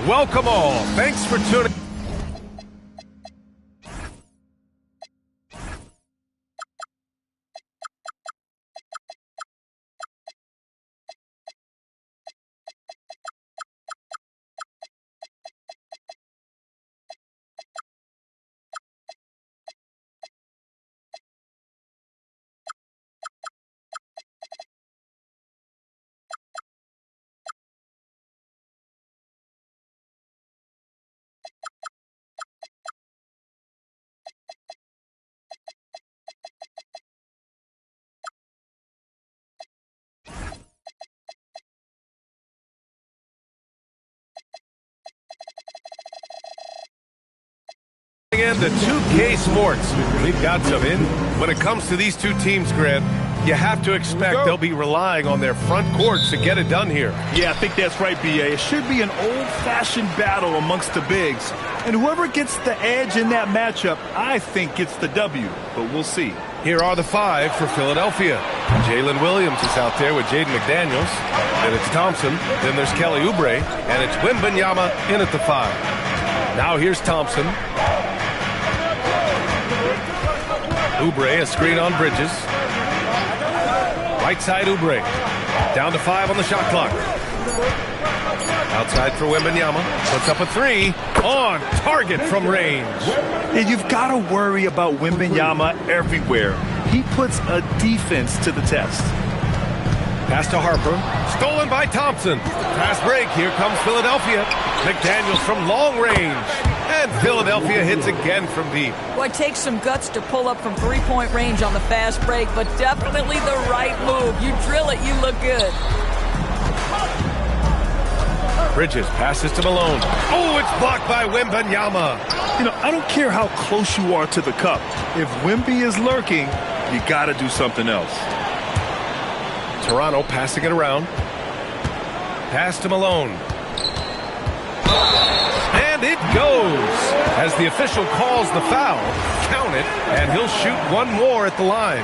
Welcome all. Thanks for tuning. Into 2K Sports. We've got some in. When it comes to these two teams, Grant, you have to expect they'll be relying on their front courts to get it done here. Yeah, I think that's right, B.A. It should be an old-fashioned battle amongst the bigs. And whoever gets the edge in that matchup, I think gets the W. But we'll see. Here are the five for Philadelphia. Jalen Williams is out there with Jaden McDaniels. Then it's Thompson. Then there's Kelly Oubre. And it's Wembanyama in at the five. Now here's Thompson. Oubre, a screen on Bridges. Right side Oubre. Down to 5 on the shot clock. Outside for Wembanyama. Puts up a 3. On target from range. And you've got to worry about Wembanyama everywhere. He puts a defense to the test. Pass to Harper. Stolen by Thompson. Fast break. Here comes Philadelphia. McDaniels from long range. And Philadelphia hits again from deep. Well, it takes some guts to pull up from three-point range on the fast break, but definitely the right move. You drill it, you look good. Bridges passes to Malone. Oh, it's blocked by Wembanyama. You know, I don't care how close you are to the cup. If Wemby is lurking, you got to do something else. Toronto passing it around. Pass to Malone. And it goes. As the official calls the foul, count it, and he'll shoot one more at the line.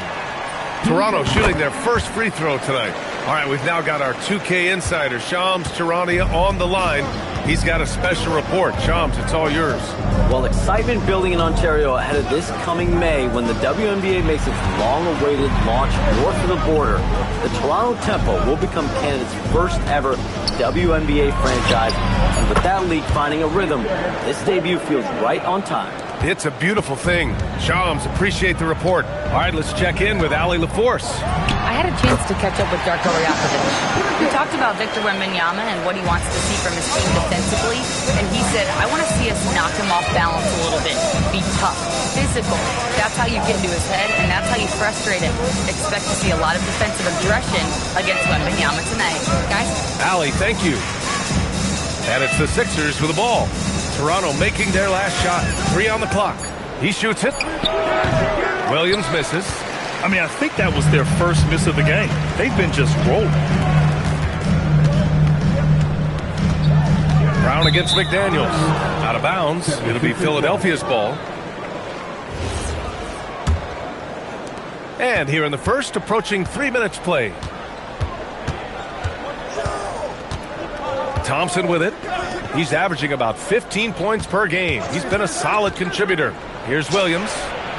Toronto shooting their first free throw tonight. All right, we've now got our 2K insider, Shams Charania, on the line. He's got a special report. Shams, it's all yours. Well, excitement building in Ontario ahead of this coming May when the WNBA makes its long-awaited launch north of the border. The Toronto Tempo will become Canada's first ever WNBA franchise. And with that league finding a rhythm, this debut feels right on time. It's a beautiful thing. Shams, appreciate the report. All right, let's check in with Allie LaForce. I had a chance to catch up with Darko Rajakovic. We talked about Victor Wembanyama and what he wants to see from his team defensively, and he said, I want to see us knock him off balance a little bit, be tough, physical. That's how you get into his head, and that's how you frustrate him. Expect to see a lot of defensive aggression against Wembanyama tonight. Guys? Allie, thank you. And it's the Sixers with the ball. Toronto making their last shot. 3 on the clock. He shoots it. Williams misses. I mean, I think that was their first miss of the game. They've been just rolling. Brown against McDaniels. Out of bounds. It'll be Philadelphia's ball. And here in the first, approaching 3 minutes played. Thompson with it. He's averaging about 15 points per game. He's been a solid contributor. Here's Williams.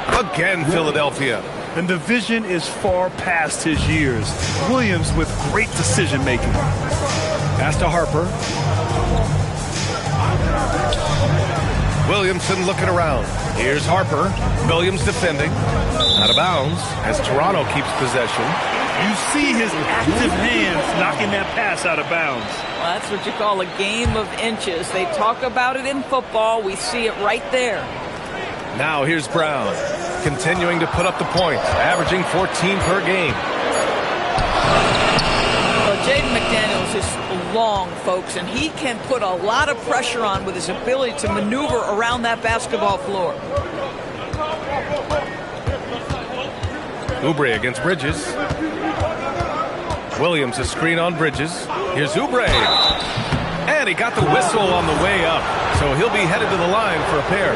Again, Philadelphia. And the vision is far past his years. Williams with great decision-making. Pass to Harper. Williamson looking around. Here's Harper. Williams defending. Out of bounds as Toronto keeps possession. You see his active hands knocking that pass out of bounds. Well, that's what you call a game of inches. They talk about it in football. We see it right there. Now here's Brown, continuing to put up the points, averaging 14 per game. Well, Jaden McDaniels is long, folks, and he can put a lot of pressure on with his ability to maneuver around that basketball floor. Oubre against Bridges. Williams, a screen on Bridges. Here's Oubre. And he got the whistle on the way up, so he'll be headed to the line for a pair.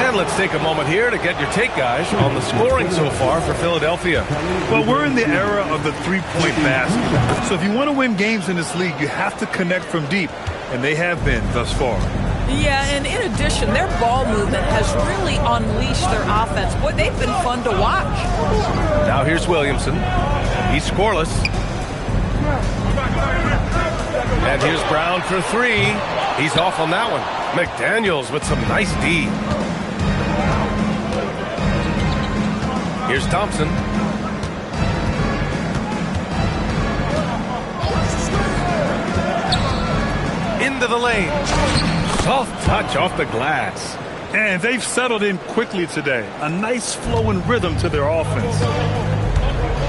And let's take a moment here to get your take, guys, on the scoring so far for Philadelphia. Well, we're in the era of the three-point basket. So if you want to win games in this league, you have to connect from deep. and they have been thus far. Yeah, and in addition, their ball movement has really unleashed their offense. Boy, they've been fun to watch. Now here's Williamson. He's scoreless. And here's Brown for three. He's off on that one. McDaniels with some nice D. Here's Thompson. Into the lane. Soft touch off the glass. And they've settled in quickly today. A nice flow and rhythm to their offense.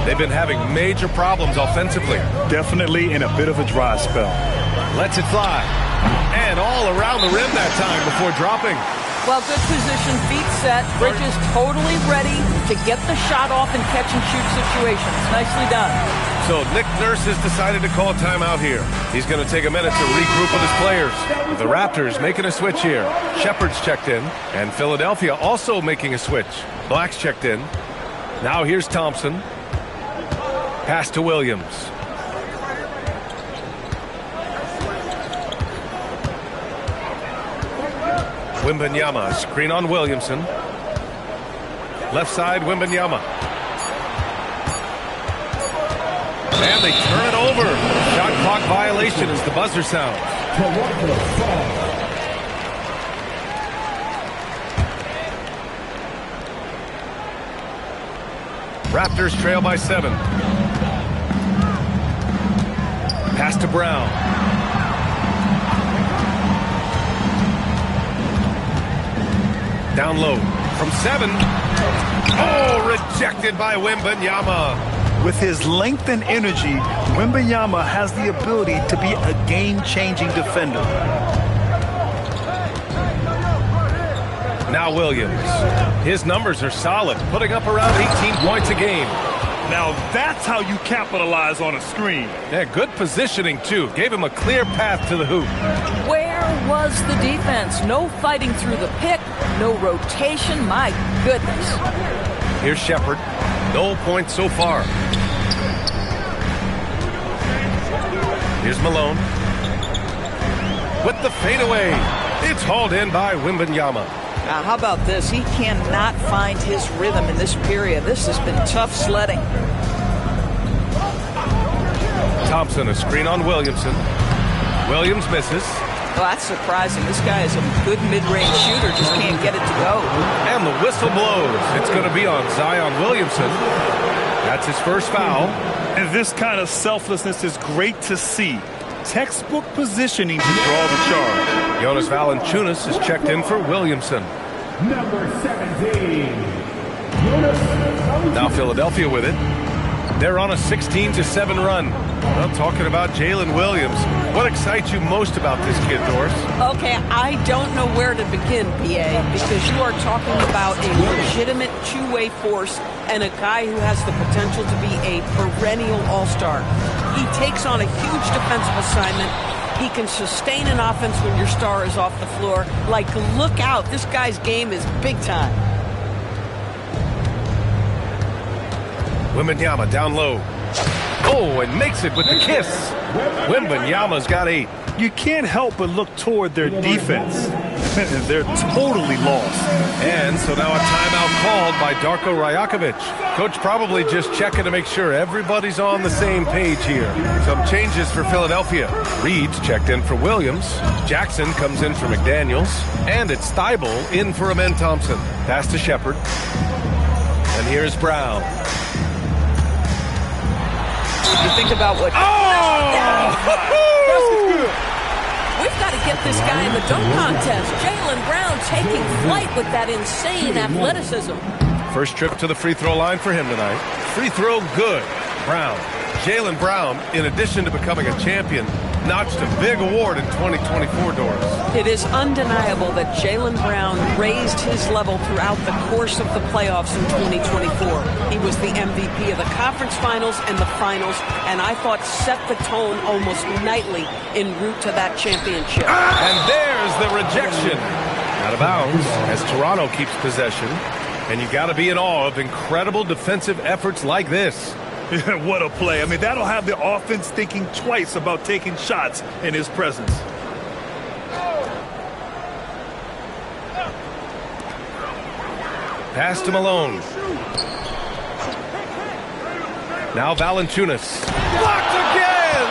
They've been having major problems offensively. Definitely in a bit of a dry spell. Lets it fly. And all around the rim that time before dropping. Well, good position, feet set. Bridges totally ready to get the shot off in catch-and-shoot situations. Nicely done. So Nick Nurse has decided to call a timeout here. He's going to take a minute to regroup with his players. The Raptors making a switch here. Shepard's checked in, and Philadelphia also making a switch. Black's checked in. Now here's Thompson. Pass to Williams. Wembanyama, screen on Williamson. Left side, Wembanyama. And they turn it over. Shot clock violation as the buzzer sounds. Raptors trail by 7. Pass to Brown. Down low from 7. Oh, rejected by Wembanyama. With his length and energy, Wembanyama has the ability to be a game-changing defender. Now Williams. His numbers are solid, putting up around 18 points a game. Now that's how you capitalize on a screen. Yeah, good positioning, too. Gave him a clear path to the hoop. Where was the defense? No fighting through the pick, no rotation. My goodness. Here's Shepard. No points so far. Here's Malone. With the fadeaway. It's hauled in by Wembanyama. Now, how about this? He cannot find his rhythm in this period. This has been tough sledding. Thompson, a screen on Williamson. Williams misses. Well, that's surprising. This guy is a good mid-range shooter, just can't get it to go. And the whistle blows. It's going to be on Zion Williamson. That's his first foul. And this kind of selflessness is great to see. Textbook positioning to draw the charge. Jonas Valanciunas is checked in for Williamson. Number 17. Now Philadelphia with it. They're on a 16-7 run. Well, talking about Jalen Williams, what excites you most about this kid, Doris? Okay, I don't know where to begin, PA, because you are talking about a legitimate two-way force and a guy who has the potential to be a perennial all-star. He takes on a huge defensive assignment. He can sustain an offense when your star is off the floor. Like, look out. This guy's game is big time. Wembanyama down low. Oh, and makes it with the kiss. Wembanyama's got 8. You can't help but look toward their defense. They're totally lost. And so now a timeout called by Darko Rajakovic. Coach probably just checking to make sure everybody's on the same page here. Some changes for Philadelphia. Reed's checked in for Williams. Jackson comes in for McDaniels. And it's Thibault in for Amen Thompson. Pass to Shepard. And here's Brown. You think about what... We've got to get this guy in the dunk contest. Jaylen Brown taking flight with that insane athleticism. First trip to the free throw line for him tonight. Free throw good. Brown. Jaylen Brown, in addition to becoming a champion, notched a big award in 2024, Doris. It is undeniable that Jaylen Brown raised his level throughout the course of the playoffs in 2024. He was the MVP of the conference finals and the finals, and I thought set the tone almost nightly en route to that championship. And there's the rejection. Out of bounds as Toronto keeps possession. And you got to be in awe of incredible defensive efforts like this. What a play. I mean, that'll have the offense thinking twice about taking shots in his presence. Pass to Malone. Now Valanciunas. Blocked again!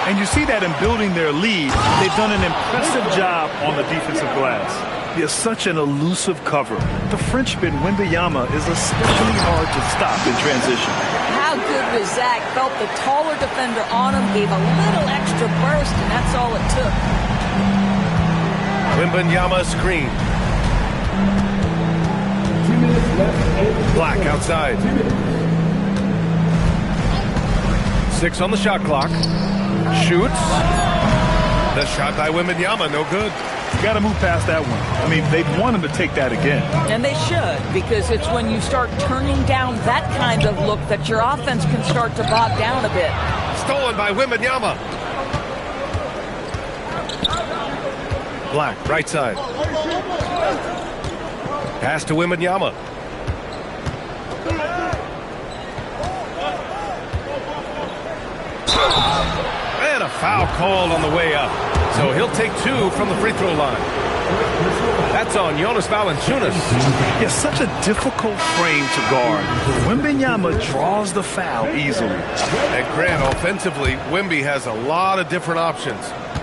And you see that in building their lead, they've done an impressive job on the defensive glass. He has such an elusive cover. The Frenchman, Wembanyama, is especially hard to stop in transition. How good was Zach? Felt the taller defender on him, gave a little extra burst, and that's all it took. Wembanyama screen. Black outside. 6 on the shot clock. Shoots. The shot by Wembanyama, no good. You got to move past that one. I mean, they want him to take that again. And they should, because it's when you start turning down that kind of look that your offense can start to bog down a bit. Stolen by Wembanyama. Black, right side. Pass to Wembanyama. And a foul called on the way up. So he'll take 2 from the free throw line. That's on Jonas Valanciunas. It's such a difficult frame to guard. Wembanyama draws the foul easily. And Grant, offensively, Wemby has a lot of different options.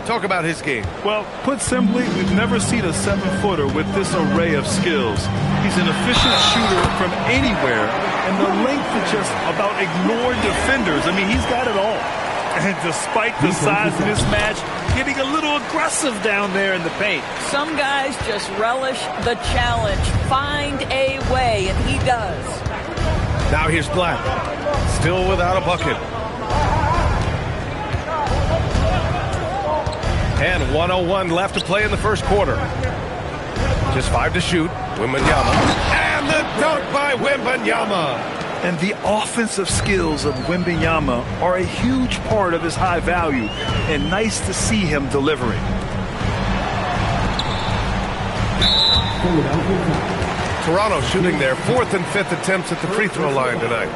Talk about his game. Well, put simply, we've never seen a 7-footer with this array of skills. He's an efficient shooter from anywhere, and the length to just about ignore defenders. I mean, he's got it all. And despite the size of this match, getting a little aggressive down there in the paint. Some guys just relish the challenge. Find a way, and he does. Now here's Black. Still without a bucket. And 1:01 left to play in the first quarter. Just 5 to shoot. Wembanyama. And the dunk by Wembanyama. And the offensive skills of Wembanyama are a huge part of his high value, and nice to see him delivering. Toronto shooting their 4th and 5th attempts at the free throw line tonight.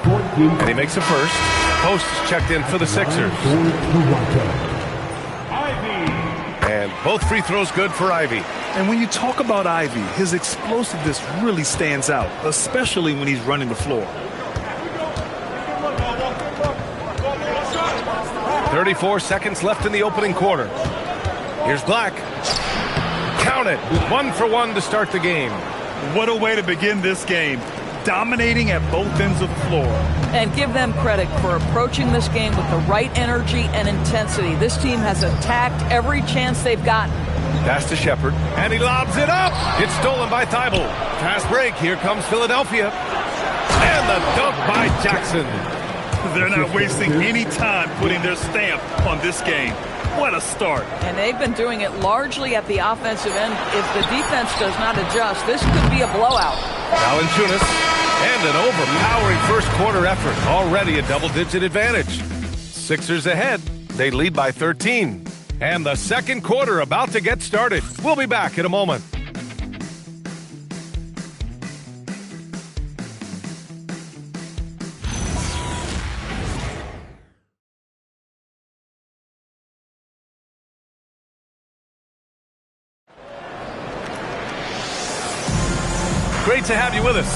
And he makes a first. Post is checked in for the Sixers. And both free throws good for Ivy. And when you talk about Ivy, his explosiveness really stands out, especially when he's running the floor. 34 seconds left in the opening quarter. Here's Black. Count it. 1 for 1 to start the game. What a way to begin this game. Dominating at both ends of the floor. And give them credit for approaching this game with the right energy and intensity. This team has attacked every chance they've gotten. Pass to Shepherd, and he lobs it up. It's stolen by Thibault. Fast break. Here comes Philadelphia. And the dunk by Jackson. They're not wasting any time putting their stamp on this game. What a start. And they've been doing it largely at the offensive end. If the defense does not adjust, this could be a blowout. Valanciunas, and an overpowering first quarter effort. Already a double-digit advantage. Sixers ahead. They lead by 13. And the second quarter about to get started. We'll be back in a moment. Great to have you with us.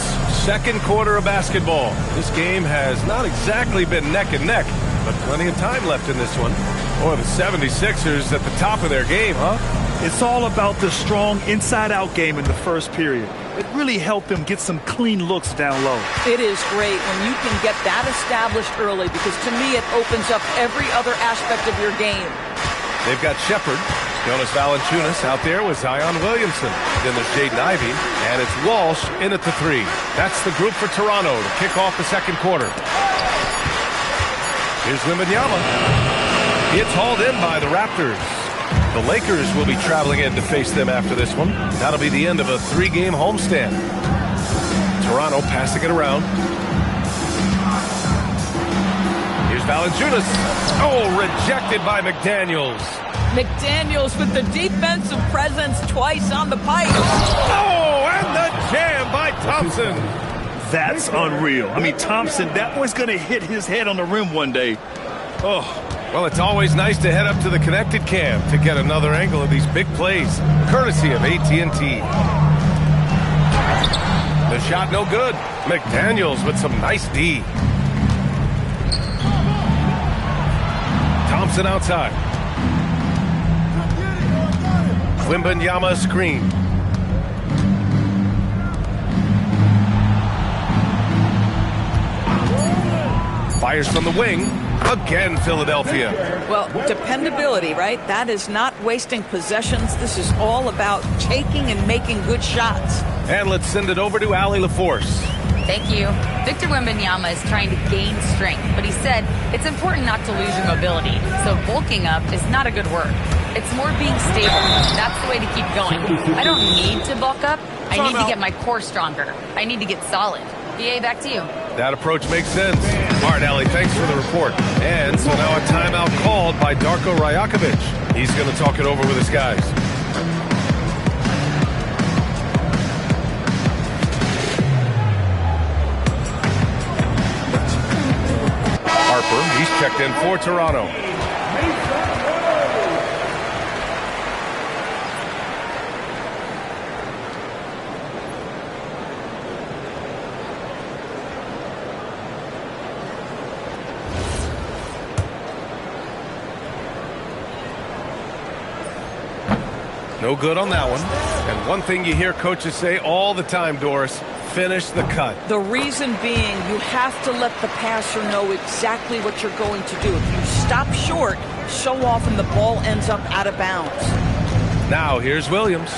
Second quarter of basketball. This game has not exactly been neck and neck, but plenty of time left in this one. Boy, the 76ers at the top of their game, huh? It's all about the strong inside-out game in the first period. It really helped them get some clean looks down low. It is great when you can get that established early, because to me it opens up every other aspect of your game. They've got Shepherd, Jonas Valanciunas out there with Zion Williamson. Then there's Jaden Ivey, and it's Walsh in at the 3. That's the group for Toronto to kick off the second quarter. Here's Wembanyama. It's hauled in by the Raptors. The Lakers will be traveling in to face them after this one. That'll be the end of a 3-game homestand. Toronto passing it around. Here's Valanciunas. Oh, rejected by McDaniels. McDaniels with the defensive presence twice on the pipe. Oh, and the jam by Thompson. That's unreal. I mean, Thompson, that boy's going to hit his head on the rim one day. Oh. Well, it's always nice to head up to the connected cam to get another angle of these big plays, courtesy of AT&T. The shot no good. McDaniels with some nice D. Thompson outside. Wembanyama screen. Fires from the wing. Again, Philadelphia. Well, dependability, right? That is not wasting possessions. This is all about taking and making good shots. And let's send it over to Allie LaForce. Thank you. Victor Wembanyama is trying to gain strength, but he said it's important not to lose your mobility. So bulking up is not a good word. It's more being stable. That's the way to keep going. I don't need to bulk up. I need to get my core stronger. I need to get solid. BA, back to you. That approach makes sense. All right, Allie, thanks for the report. And so now a timeout called by Darko Rajakovic. He's going to talk it over with his guys. Harper, he's checked in for Toronto. No good on that one. And one thing you hear coaches say all the time, Doris, finish the cut. The reason being you have to let the passer know exactly what you're going to do. If you stop short, so often the ball ends up out of bounds. Now here's Williams.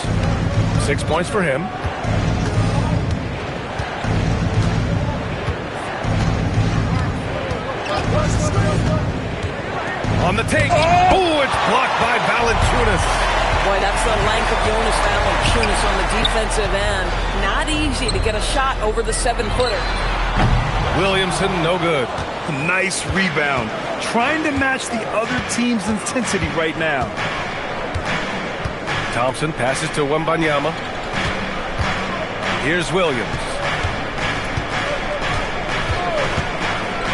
6 points for him. On the take. Oh, it's blocked by Valanciunas. Boy, that's the length of Jonas Valanciunas on the defensive end. Not easy to get a shot over the 7-footer. Williamson, no good. Nice rebound. Trying to match the other team's intensity right now. Thompson passes to Wembanyama. Here's Williams.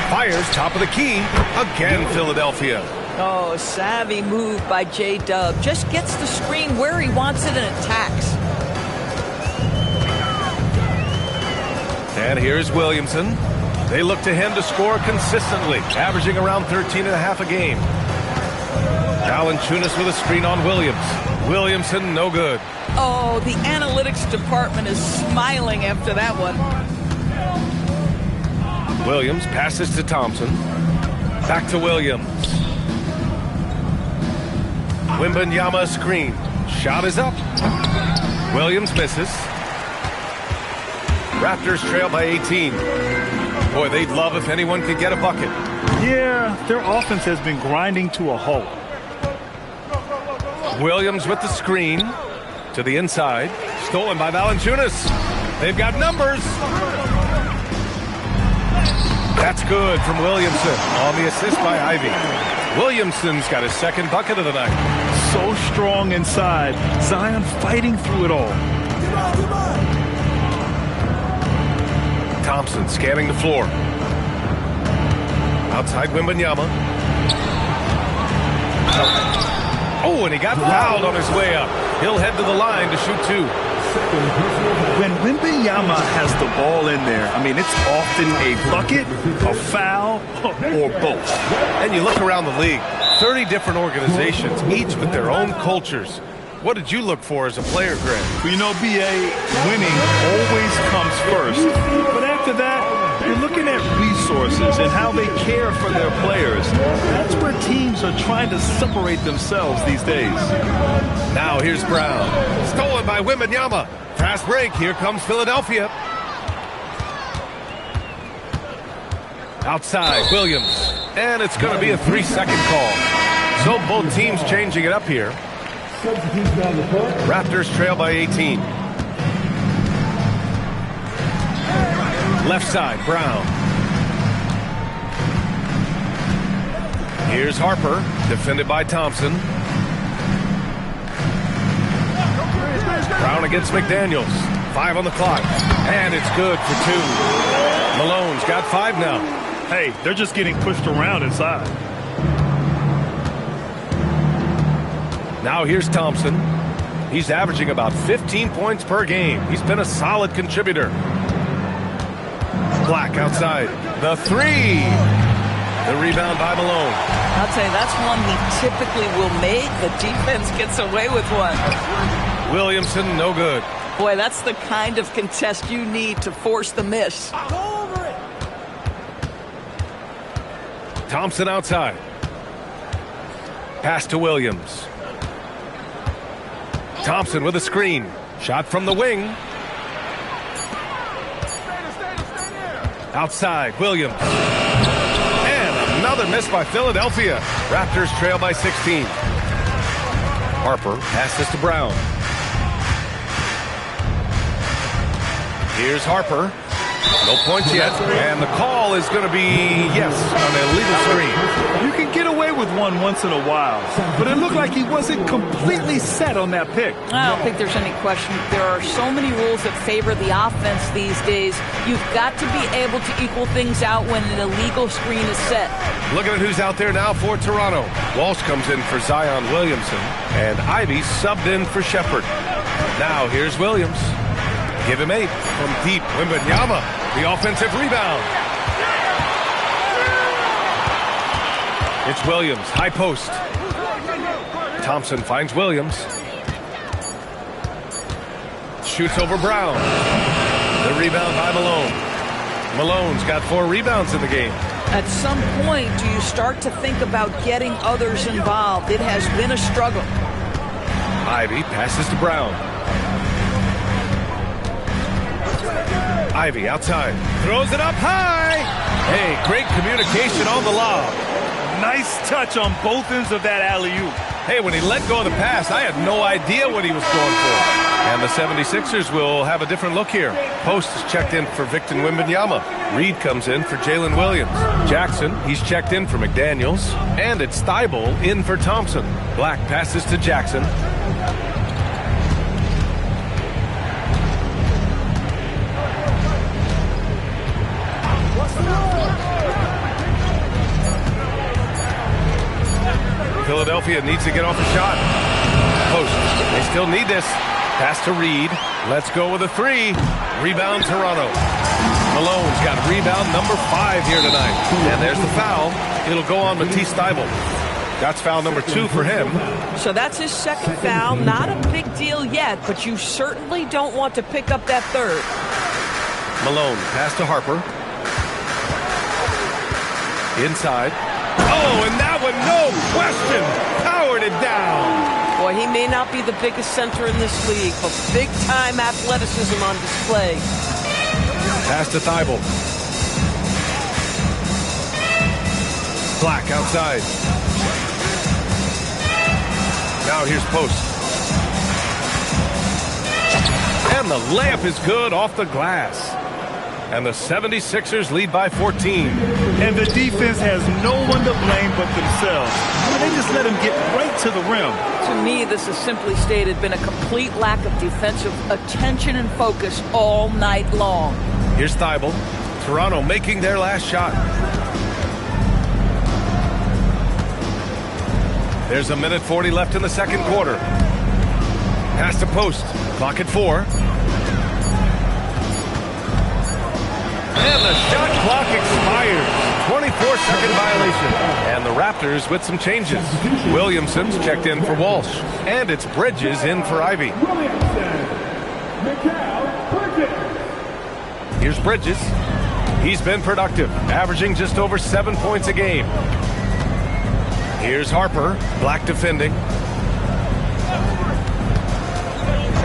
Fires top of the key. Again, Philadelphia. Oh, savvy move by J-Dub. Just gets the screen where he wants it and attacks. And here's Williamson. They look to him to score consistently, averaging around 13.5 a game. Valanciunas with a screen on Williams. Williamson, no good. Oh, the analytics department is smiling after that one. Williams passes to Thompson. Back to Williams. Wembanyama screen. Shot is up. Williams misses. Raptors trail by 18. Boy, they'd love if anyone could get a bucket. Yeah, their offense has been grinding to a halt. Williams with the screen to the inside. Stolen by Valanciunas. They've got numbers. That's good from Williamson on the assist by Ivy. Williamson's got his second bucket of the night. So strong inside. Zion fighting through it all. Thompson scanning the floor. Outside Wembanyama. Oh, and he got fouled on his way up. He'll head to the line to shoot two. When Wembanyama has the ball in there, I mean, it's often a bucket, a foul, or both. And you look around the league, 30 different organizations, each with their own cultures. What did you look for as a player, Greg? Well, you know, BA, winning always comes first. But after that, you're looking at resources and how they care for their players. That's where teams are trying to separate themselves these days. Now here's Brown. Stolen by Wembanyama. Fast break. Here comes Philadelphia. Outside, Williams. And it's going to be a 3-second call. So both teams changing it up here. Raptors trail by 18. Left side, Brown. Here's Harper, defended by Thompson. Brown against McDaniels. 5 on the clock. And it's good for 2. Malone's got 5 now. Hey, they're just getting pushed around inside. Now here's Thompson. He's averaging about 15 points per game. He's been a solid contributor. Black outside. The three. The rebound by Malone. I'll tell you, that's one he typically will make. The defense gets away with one. Williamson, no good. Boy, that's the kind of contest you need to force the miss. Thompson outside. Pass to Williams. Thompson with a screen. Shot from the wing. Outside, Williams. And another miss by Philadelphia. Raptors trail by 16. Harper passes to Brown. Here's Harper. No points yet. And the call is going to be, yes, on an illegal screen. You can get away with one once in a while, but it looked like he wasn't completely set on that pick. I don't think there's any question. There are so many rules that favor the offense these days. You've got to be able to equal things out when an illegal screen is set. Looking at who's out there now for Toronto. Walsh comes in for Zion Williamson, and Ivy subbed in for Shepherd. Now here's Williams. Give him 8 from deep. Wembanyama, the offensive rebound. It's Williams, high post. Thompson finds Williams. Shoots over Brown. The rebound by Malone. Malone's got 4 rebounds in the game. At some point, do you start to think about getting others involved? It has been a struggle. Ivy passes to Brown. Ivy outside. Throws it up high. Hey, great communication on the lob. Nice touch on both ends of that alley-oop. Hey, when he let go of the pass, I had no idea what he was going for. And the 76ers will have a different look here. Post is checked in for Victor Wembanyama. Reed comes in for Jalen Williams. Jackson, he's checked in for McDaniels. And it's Thibault in for Thompson. Black passes to Jackson. Philadelphia needs to get off a shot. Post. They still need this. Pass to Reed. Let's go with a 3. Rebound Toronto. Malone's got rebound number 5 here tonight. And there's the foul. It'll go on Matisse Thybulle. That's foul number 2 for him. So that's his second foul. Not a big deal yet, but you certainly don't want to pick up that third. Malone, pass to Harper. Inside. Oh, and that one, no question, powered it down. Boy, he may not be the biggest center in this league, but big-time athleticism on display. Pass to Thibault. Black outside. Now here's Post. And the layup is good off the glass. And the 76ers lead by 14. And the defense has no one to blame but themselves. They just let him get right to the rim. To me, this has simply stated been a complete lack of defensive attention and focus all night long. Here's Thibault. Toronto making their last shot. There's 1:40 left in the second quarter. Pass to Post. Clock at 4. And the shot clock expires. 24-second violation. And the Raptors with some changes. Williamson's checked in for Walsh. And it's Bridges in for Ivy. Here's Bridges. He's been productive, averaging just over 7 points a game. Here's Harper. Black defending.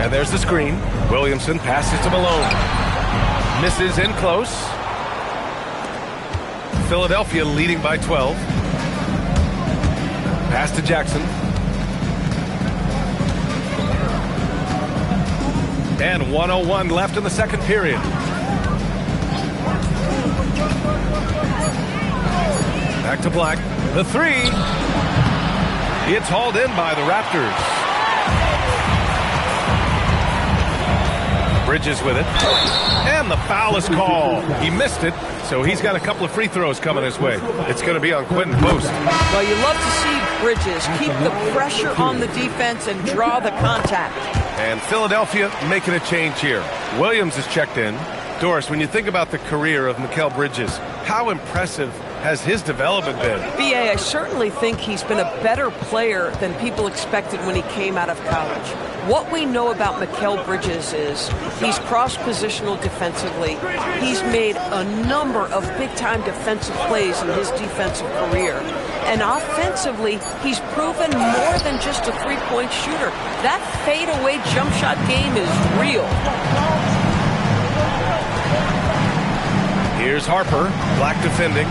And there's the screen. Williamson passes to Malone. Misses in close. Philadelphia leading by 12. Pass to Jackson. And 1:01 left in the second period. Back to Black. The 3. It's hauled in by the Raptors. Bridges with it. And the foul is called. He missed it, so he's got a couple of free throws coming his way. It's going to be on Quentin Post. Well, you love to see Bridges keep the pressure on the defense and draw the contact. And Philadelphia making a change here. Williams is checked in. Doris, when you think about the career of Mikal Bridges, how impressive has his development been? B.A., I certainly think he's been a better player than people expected when he came out of college. What we know about Mikal Bridges is he's cross-positional defensively. He's made a number of big-time defensive plays in his defensive career. And offensively, he's proven more than just a three-point shooter. That fadeaway jump shot game is real. Here's Harper, Black defending.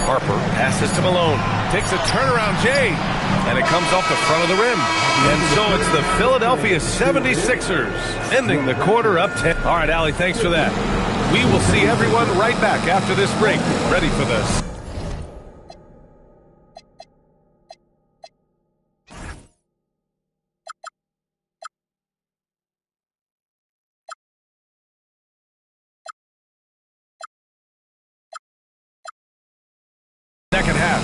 Harper passes to Malone, takes a turnaround J, and it comes off the front of the rim. And so it's the Philadelphia 76ers ending the quarter up 10. All right, Allie, thanks for that. We will see everyone right back after this break. Ready for this. Second half.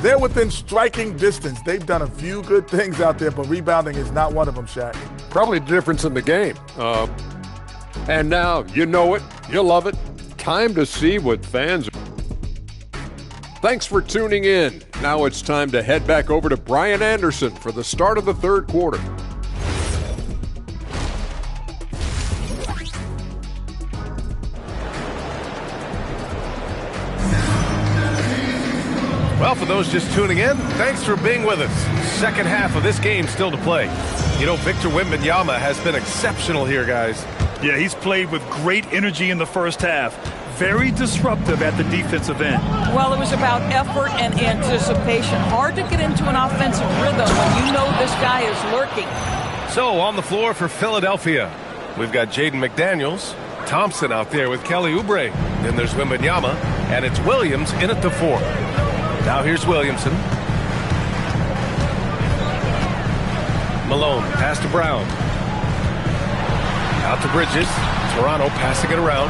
They're within striking distance. They've done a few good things out there, but rebounding is not one of them, Shaq. Probably the difference in the game. And now, you know it, you love it. Time to see what fans. Thanks for tuning in. Now it's time to head back over to Brian Anderson for the start of the third quarter. Well, for those just tuning in, thanks for being with us. Second half of this game still to play. You know, Victor Wembanyama has been exceptional here, guys. Yeah, he's played with great energy in the first half. Very disruptive at the defensive end. Well, it was about effort and anticipation. Hard to get into an offensive rhythm when you know this guy is lurking. So, on the floor for Philadelphia, we've got Jaden McDaniels, Thompson out there with Kelly Oubre. Then there's Wembanyama, and it's Williams in at the 4. Now here's Williamson. Malone, pass to Brown. Out to Bridges. Toronto passing it around.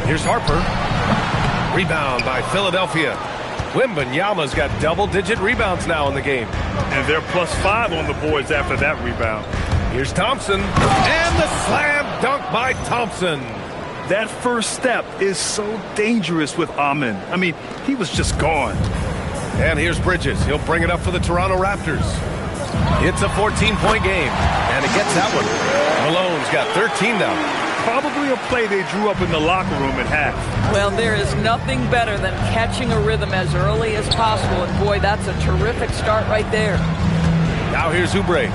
Here's Harper. Rebound by Philadelphia. Wembanyama's got double-digit rebounds now in the game. And they're +5 on the boards after that rebound. Here's Thompson. And the slam dunk by Thompson. That first step is so dangerous with Amen. I mean, he was just gone. And here's Bridges. He'll bring it up for the Toronto Raptors. It's a 14-point game, and it gets that one. Malone's got 13 now. Probably a play they drew up in the locker room at half. Well, there is nothing better than catching a rhythm as early as possible, and boy, that's a terrific start right there. Now here's Oubre.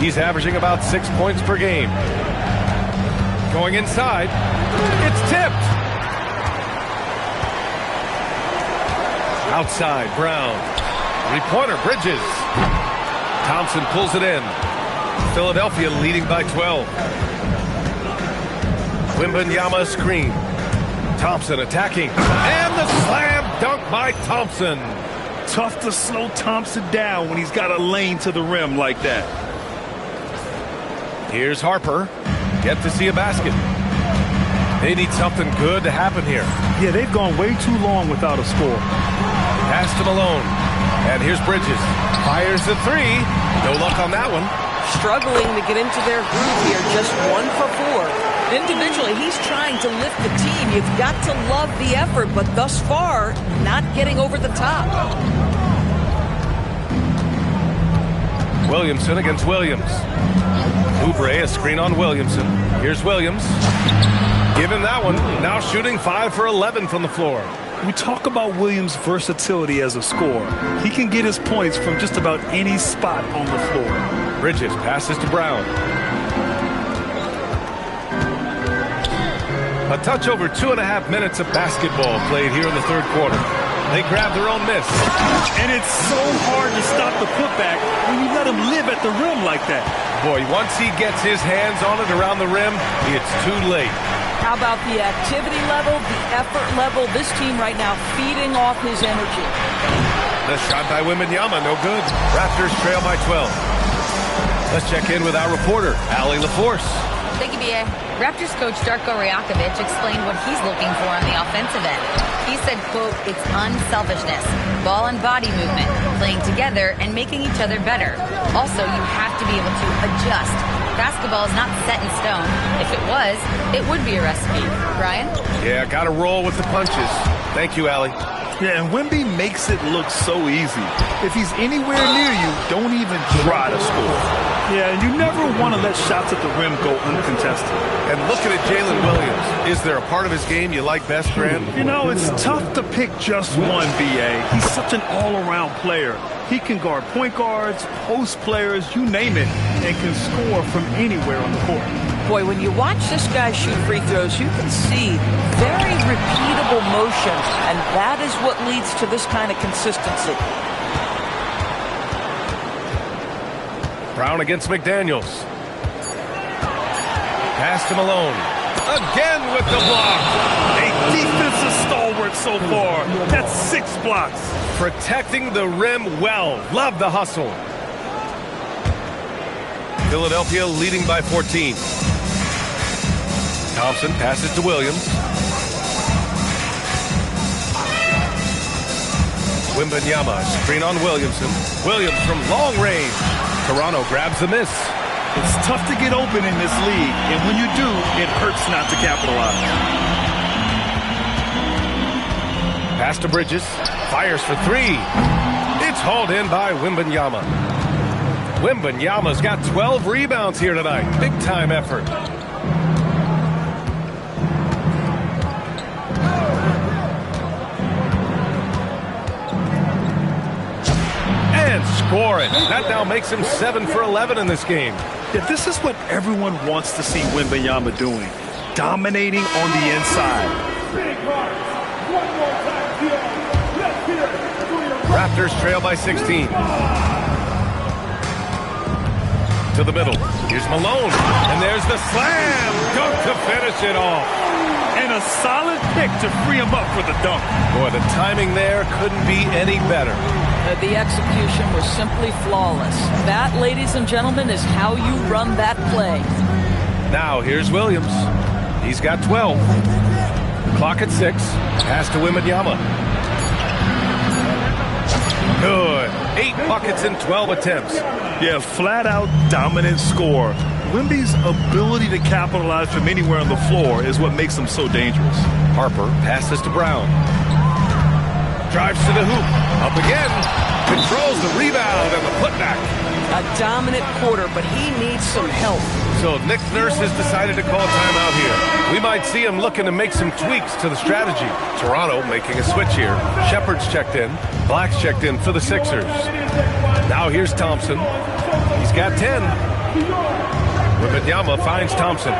He's averaging about 6 points per game. Going inside. It's tipped. Outside, Brown. Three-pointer, Bridges. Thompson pulls it in. Philadelphia leading by 12. Wembanyama screen. Thompson attacking. And the slam dunk by Thompson. Tough to slow Thompson down when he's got a lane to the rim like that. Here's Harper. Yet to see a basket. They need something good to happen here. Yeah, they've gone way too long without a score. Pass to Malone. And here's Bridges. Fires the 3. No luck on that one. Struggling to get into their groove here, just 1 for 4. Individually, he's trying to lift the team. You've got to love the effort, but thus far, not getting over the top. Williamson against Williams. Oubre, a screen on Williamson. Here's Williams. Give him that one. Now shooting 5 for 11 from the floor. We talk about Williams' versatility as a scorer. He can get his points from just about any spot on the floor. Bridges passes to Brown. A touch over 2.5 minutes of basketball played here in the third quarter. They grab their own miss. And it's so hard to stop the putback when you let him live at the rim like that. Boy, once he gets his hands on it around the rim, it's too late. how about the activity level, the effort level? This team right now feeding off his energy. The shot by Wembanyama, no good. Raptors trail by 12. Let's check in with our reporter, Allie LaForce. Thank you, B.A. Raptors coach Darko Rajakovic explained what he's looking for on the offensive end. He said, quote, it's unselfishness, ball and body movement, playing together and making each other better. Also, you have to be able to adjust. Basketball is not set in stone. If it was, it would be a recipe. Brian? Yeah, got to roll with the punches. Thank you, Allie. Yeah, and Wemby makes it look so easy. If he's anywhere near you, don't even try to score. Yeah, and you never want to let shots at the rim go uncontested. And looking at Jalen Williams, is there a part of his game you like best, Grant? You know, it's tough to pick just one, B.A. He's such an all-around player. He can guard point guards, post players, you name it, and can score from anywhere on the court. Boy, when you watch this guy shoot free throws, you can see very repeatable motion, and that is what leads to this kind of consistency. Brown against McDaniels. Pass to Malone. Again with the block. A defensive stalwart so far. That's 6 blocks. Protecting the rim well. Love the hustle. Philadelphia leading by 14. Thompson passes to Williams. Wembanyama, screen on Williamson. Williams from long range. Toronto grabs the miss. It's tough to get open in this league, and when you do, it hurts not to capitalize. Pass to Bridges. Fires for 3. It's hauled in by Wembanyama. Wembanyama's got 12 rebounds here tonight. Big time effort. And score it. That now makes him 7 for 11 in this game. Yeah, this is what everyone wants to see Wembanyama doing. Dominating on the inside. Raptors trail by 16. To the middle. Here's Malone. And there's the slam. Dunk to finish it off. And a solid pick to free him up for the dunk. Boy, the timing there couldn't be any better. The execution was simply flawless. That, ladies and gentlemen, is how you run that play. Now, here's Williams. He's got 12. Clock at 6. Pass to Wembanyama. Good. 8 buckets in 12 attempts. Yeah, flat-out dominant score. Wemby's ability to capitalize from anywhere on the floor is what makes him so dangerous. Harper passes to Brown. Drives to the hoop. Up again. Controls the rebound and the putback. A dominant quarter, but he needs some help. So Nick Nurse has decided to call timeout here. We might see him looking to make some tweaks to the strategy. Toronto making a switch here. Shepard's checked in. Black's checked in for the Sixers. Now here's Thompson. He's got 10. Wembanyama finds Thompson.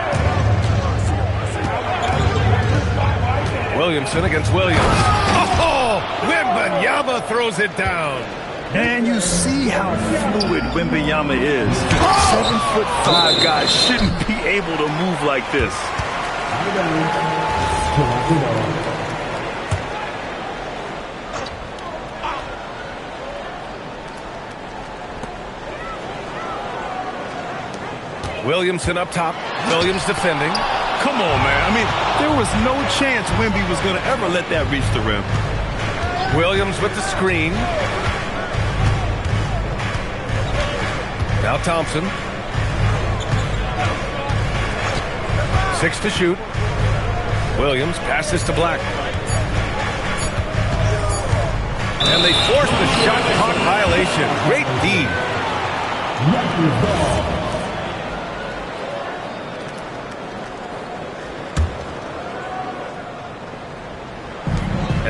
Williamson against Williams. Oh! Wembanyama throws it down. And you see how fluid Wembanyama is. 7'5" guys shouldn't be able to move like this. Williamson up top. Williams defending. Come on, man. I mean, there was no chance Wemby was going to ever let that reach the rim. Williams with the screen. Now Thompson. 6 to shoot. Williams passes to Black. And they force the shot clock violation. Great D.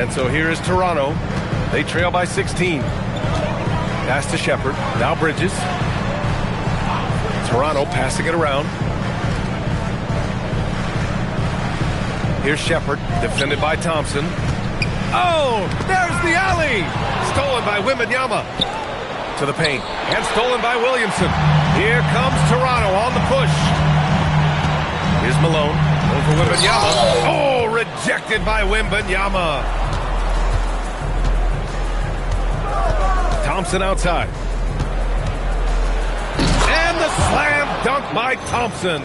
And so here is Toronto. They trail by 16. Pass to Shepard. Now Bridges. Toronto passing it around. Here's Shepard, defended by Thompson. Oh, there's the alley! Stolen by Wembanyama. To the paint, and stolen by Williamson. Here comes Toronto on the push. Here's Malone. for Wembanyama. Oh, rejected by Wembanyama. Thompson outside. And the slam dunk by Thompson.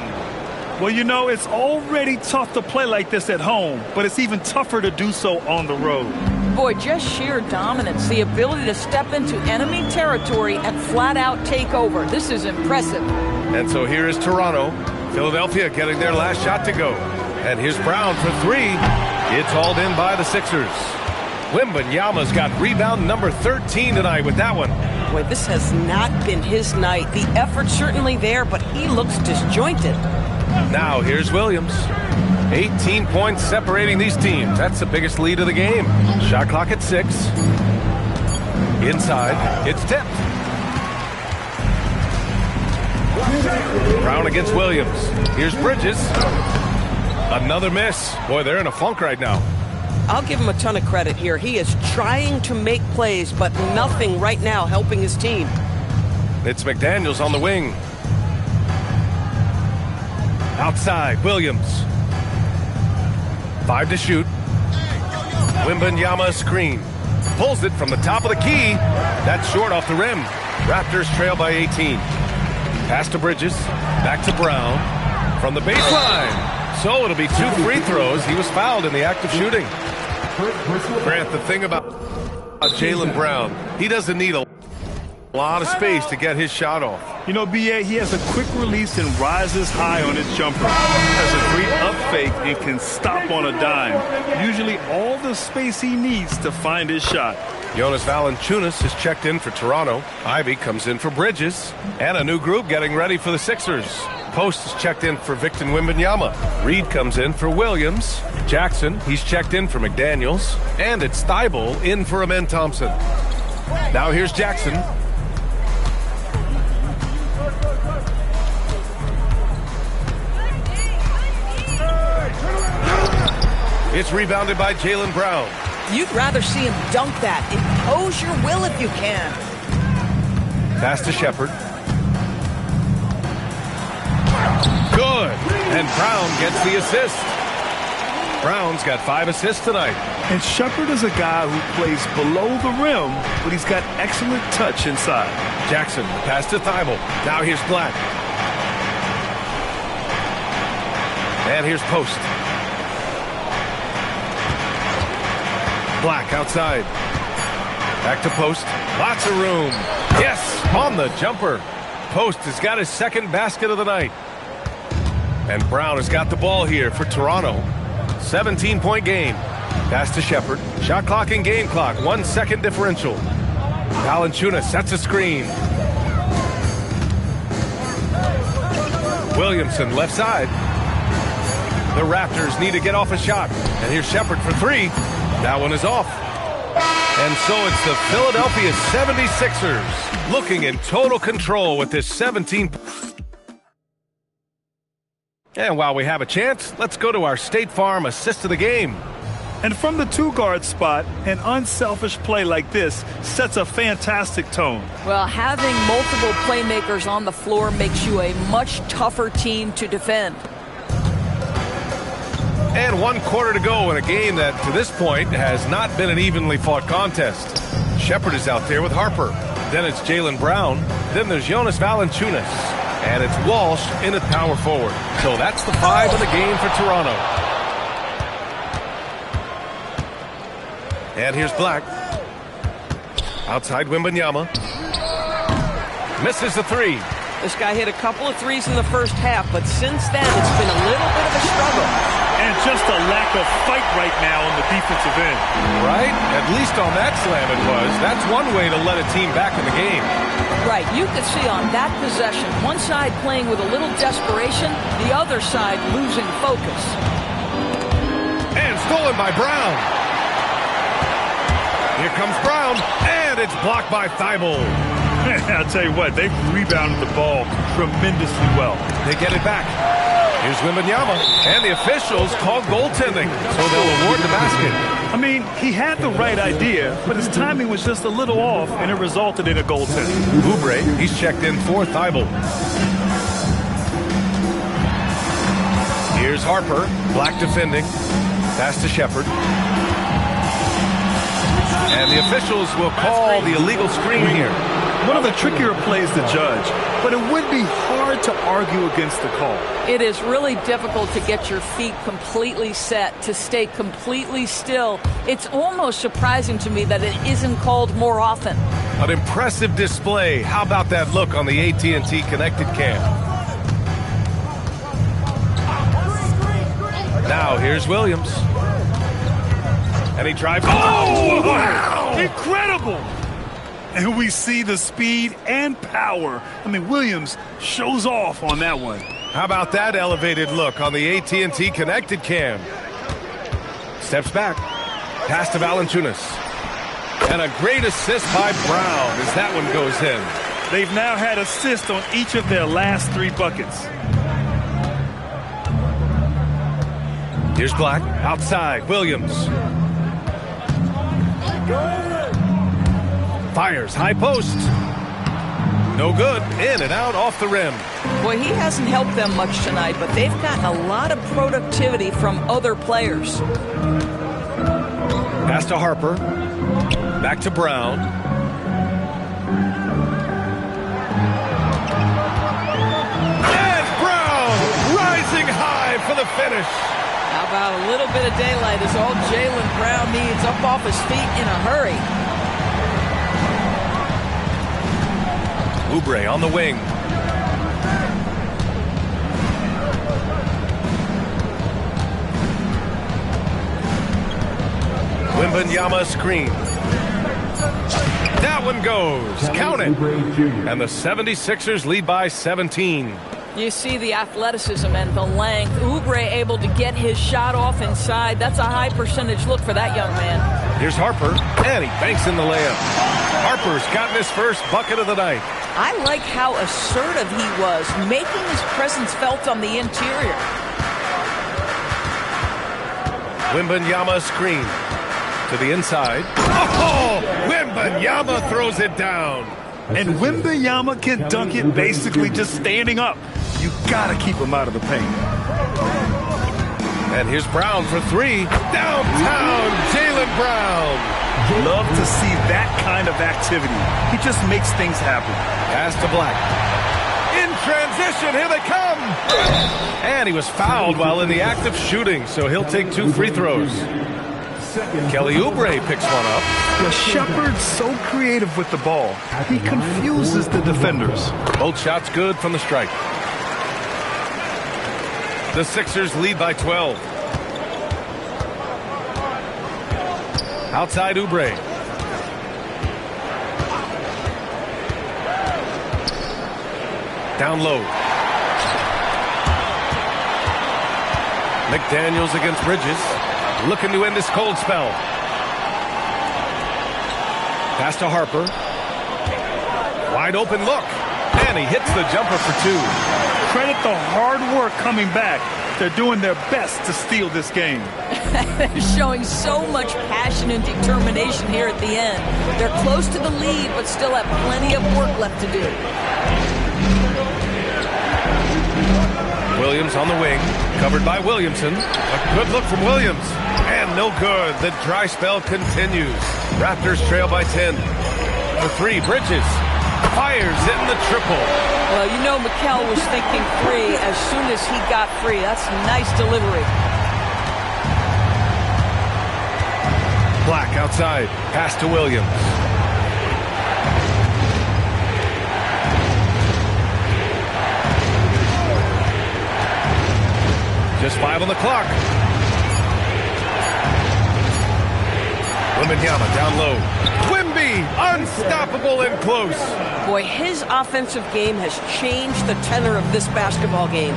Well, you know, it's already tough to play like this at home, but it's even tougher to do so on the road. Boy, just sheer dominance, the ability to step into enemy territory and flat out take over. This is impressive. And so here is Toronto. Philadelphia getting their last shot to go. And here's Brown for three. It's hauled in by the Sixers. Wembanyama's got rebound number 13 tonight with that one. Boy, this has not been his night. The effort's certainly there, but he looks disjointed. Now here's Williams. 18 points separating these teams. That's the biggest lead of the game. Shot clock at 6. Inside, it's tipped. Brown against Williams. Here's Bridges. Another miss. Boy, they're in a funk right now. I'll give him a ton of credit here. He is trying to make plays, but nothing right now helping his team. It's McDaniels on the wing. Outside, Williams. 5 to shoot. Wembanyama screen. Pulls it from the top of the key. That's short off the rim. Raptors trail by 18. Pass to Bridges. Back to Brown. From the baseline. So it'll be 2 free throws. He was fouled in the act of shooting. Grant, the thing about Jaylen Brown, he doesn't need a lot of space to get his shot off. You know, B.A., he has a quick release and rises high on his jumper. Has a great up fake and can stop on a dime. Usually all the space he needs to find his shot. Jonas Valanciunas is checked in for Toronto. Ivy comes in for Bridges. And a new group getting ready for the Sixers. Post is checked in for Victor Wembanyama. Reed comes in for Williams. Jackson, he's checked in for McDaniels. And it's Thibault in for Amen Thompson. Now here's Jackson. It's rebounded by Jaylen Brown. You'd rather see him dunk that. Impose your will if you can. Pass to Shepherd. Good. And Brown gets the assist. Brown's got 5 assists tonight. And Shepherd is a guy who plays below the rim, but he's got excellent touch inside. Jackson, pass to Thibault. Now here's Black. And here's Post. Black outside. Back to Post. Lots of room. Yes, on the jumper. Post has got his second basket of the night. And Brown has got the ball here for Toronto. 17-point game. Pass to Shepherd. Shot clock and game clock. 1 second differential. Valanciunas sets a screen. Williamson left side. The Raptors need to get off a shot. And here's Shepherd for 3. That one is off. And so it's the Philadelphia 76ers looking in total control with this 17. And while we have a chance, let's go to our State Farm assist of the game. And from the 2-guard spot, an unselfish play like this sets a fantastic tone. Well, having multiple playmakers on the floor makes you a much tougher team to defend. And 1 quarter to go in a game that, to this point, has not been an evenly fought contest. Shepherd is out there with Harper. Then it's Jaylen Brown. Then there's Jonas Valanciunas. And it's Walsh in at power forward. So that's the 5 of the game for Toronto. And here's Black. Outside Wembanyama. Misses the 3. This guy hit a couple of threes in the first half, but since then it's been a little bit of a struggle. And just a lack of fight right now on the defensive end. Right? At least on that slam it was. That's one way to let a team back in the game. Right. You could see on that possession, one side playing with a little desperation, the other side losing focus. And stolen by Brown. Here comes Brown, and it's blocked by Thibault. I'll tell you what, they've rebounded the ball tremendously well. They get it back. Here's Wembanyama, and the officials call goaltending, so they'll award the basket. I mean, he had the right idea, but his timing was just a little off, and it resulted in a goaltending. Oubre, he's checked in for Thibault. Here's Harper. Black defending. Pass to Shepard. And the officials will call the illegal screen here. One of the trickier plays to judge, but it would be hard to argue against the call. It is really difficult to get your feet completely set, to stay completely still. It's almost surprising to me that it isn't called more often. An impressive display. How about that look on the AT&T connected cam? Now here's Williams. And he drives. Oh, wow! Incredible! And we see the speed and power. I mean, Williams shows off on that one. How about that elevated look on the AT&T connected cam? Steps back. Pass to Valanciunas. And a great assist by Brown as that one goes in. They've now had assists on each of their last 3 buckets. Here's Black. Outside. Williams. Fires. High post. No good. In and out off the rim. Boy, he hasn't helped them much tonight, but they've gotten a lot of productivity from other players. Pass to Harper. Back to Brown. And Brown rising high for the finish. How about a little bit of daylight is all Jaylen Brown needs, up off his feet in a hurry. Oubre on the wing. Wembanyama screen. That one goes. Count it. And the 76ers lead by 17. You see the athleticism and the length. Oubre able to get his shot off inside. That's a high percentage look for that young man. Here's Harper, and he banks in the layup. Harper's gotten his first bucket of the night. I like how assertive he was, making his presence felt on the interior. Wembanyama screen to the inside. Oh, Wembanyama throws it down. And Wembanyama can dunk it basically just standing up. You gotta keep him out of the paint. And here's Brown for 3. Downtown, Jaylen Brown. Love to see that kind of activity. He just makes things happen. Pass to Black. In transition, here they come. And he was fouled while in the act of shooting, so he'll take 2 free throws. Kelly Oubre picks one up. The Shepard's so creative with the ball. He confuses the defenders. Both shots good from the stripe. The Sixers lead by 12. Outside Oubre. Down low. McDaniels against Bridges. Looking to end this cold spell. Pass to Harper. Wide open look. And he hits the jumper for 2. Credit the hard work coming back. They're doing their best to steal this game. They're showing so much passion and determination here at the end. They're close to the lead, but still have plenty of work left to do. Williams on the wing, covered by Williamson. A good look from Williams. And no good. The dry spell continues. Raptors trail by 10. For 3, Bridges fires in the triple. Well, you know Mikal was thinking 3 as soon as he got free. That's a nice delivery. Black outside. Pass to Williams. Just 5 on the clock. Wembanyama down low. Wemby, unstoppable and close. Boy, his offensive game has changed the tenor of this basketball game.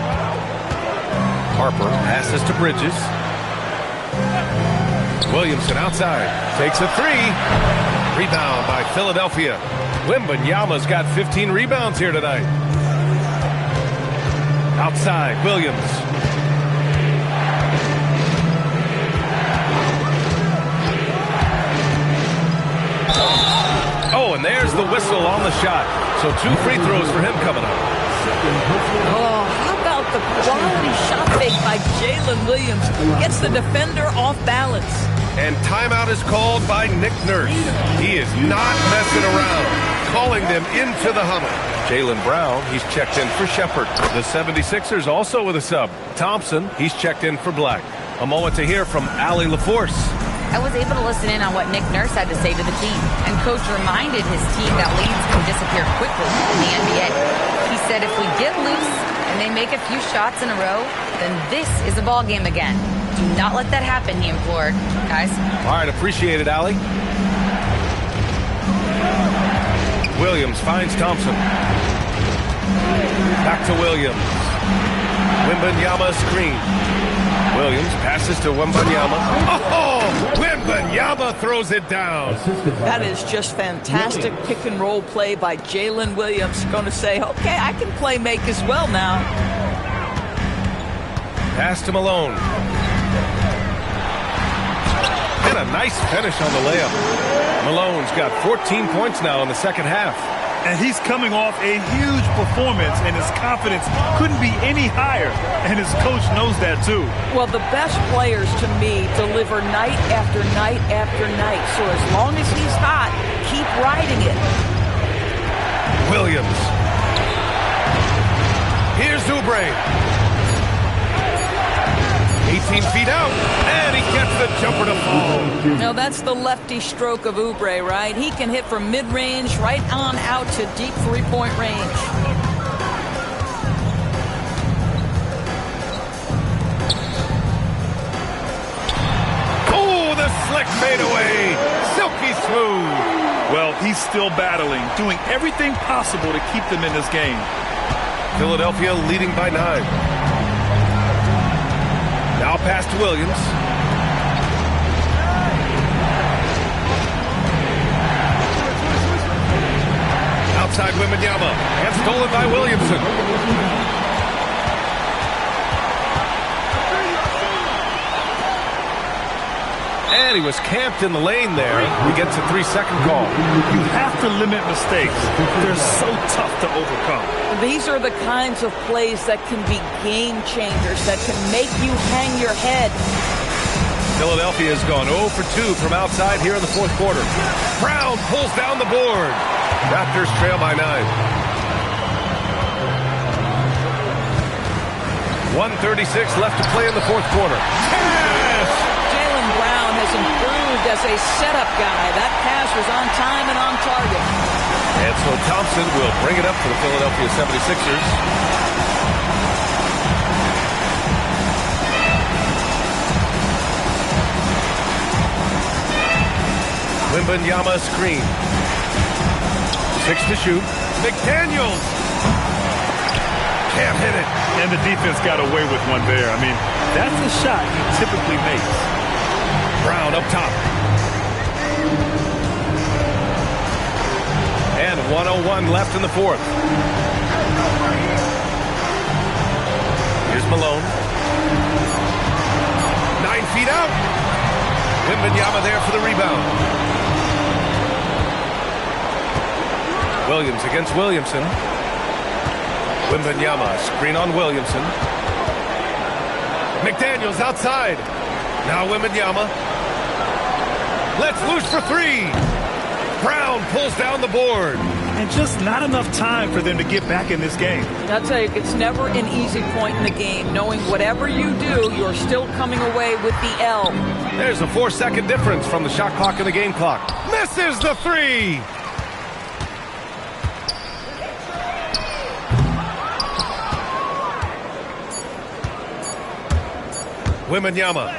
Harper passes to Bridges. Williamson outside. Takes a 3. Rebound by Philadelphia. Wembanyama's got 15 rebounds here tonight. Outside, Williams. Oh, and there's the whistle on the shot. So 2 free throws for him coming up. Oh, how about but the quality shot fake by Jalen Williams gets the defender off balance. And timeout is called by Nick Nurse. He is not messing around, calling them into the huddle. Jaylen Brown, he's checked in for Shepard. The 76ers also with a sub. Thompson, he's checked in for Black. A moment to hear from Allie LaForce. I was able to listen in on what Nick Nurse had to say to the team, and Coach reminded his team that leads can disappear quickly in the NBA. He said if we get loose and they make a few shots in a row, then this is a ball game again. Do not let that happen, he implored. Guys. All right, appreciate it, Allie. Williams finds Thompson. Back to Williams. Wembanyama screen. Williams passes to Wembanyama. Oh, Wembanyama throws it down. That is just fantastic pick and roll play by Jalen Williams. Going to say, okay, I can play make as well now. Pass to Malone. And a nice finish on the layup. Malone's got 14 points now in the second half. And he's coming off a huge performance, and his confidence couldn't be any higher. And his coach knows that, too. Well, the best players, to me, deliver night after night after night. So as long as he's hot, keep riding it. Williams. Here's Oubre. 18 feet out, and he gets the jumper to fall. Now, that's the lefty stroke of Oubre, right? He can hit from mid-range right on out to deep three-point range. Oh, the slick fadeaway. Silky smooth. Well, he's still battling, doing everything possible to keep them in this game. Philadelphia leading by 9. Now pass to Williams. Outside Wembanyama. And stolen by Williamson. And he was camped in the lane there. He gets a 3-second call. You have to limit mistakes. They're so tough to overcome. These are the kinds of plays that can be game changers, that can make you hang your head. Philadelphia has gone 0 for 2 from outside here in the fourth quarter. Brown pulls down the board. Raptors trail by 9. 1:36 left to play in the fourth quarter. Yes! Jaylen Brown has improved as a setup guy. That pass was on time and on target. And so Thompson will bring it up for the Philadelphia 76ers. Wembanyama screen. 6 to shoot. McDaniels. Can't hit it. And the defense got away with one there. I mean, that's the shot he typically makes. Brown up top. And 1:01 left in the fourth. Here's Malone. 9 feet out. Wembanyama there for the rebound. Williams against Williamson. Wembanyama, screen on Williamson. McDaniels outside. Now Wembanyama. Let's loose for 3. Brown pulls down the board. And just not enough time for them to get back in this game. I'll tell you, it's never an easy point in the game. Knowing whatever you do, you're still coming away with the L. There's a 4-second difference from the shot clock and the game clock. Misses the 3. Wembanyama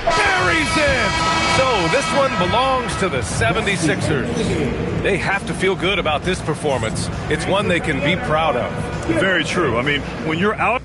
buries it. So this one belongs to the 76ers. They have to feel good about this performance. It's one they can be proud of. Very true. I mean, when you're out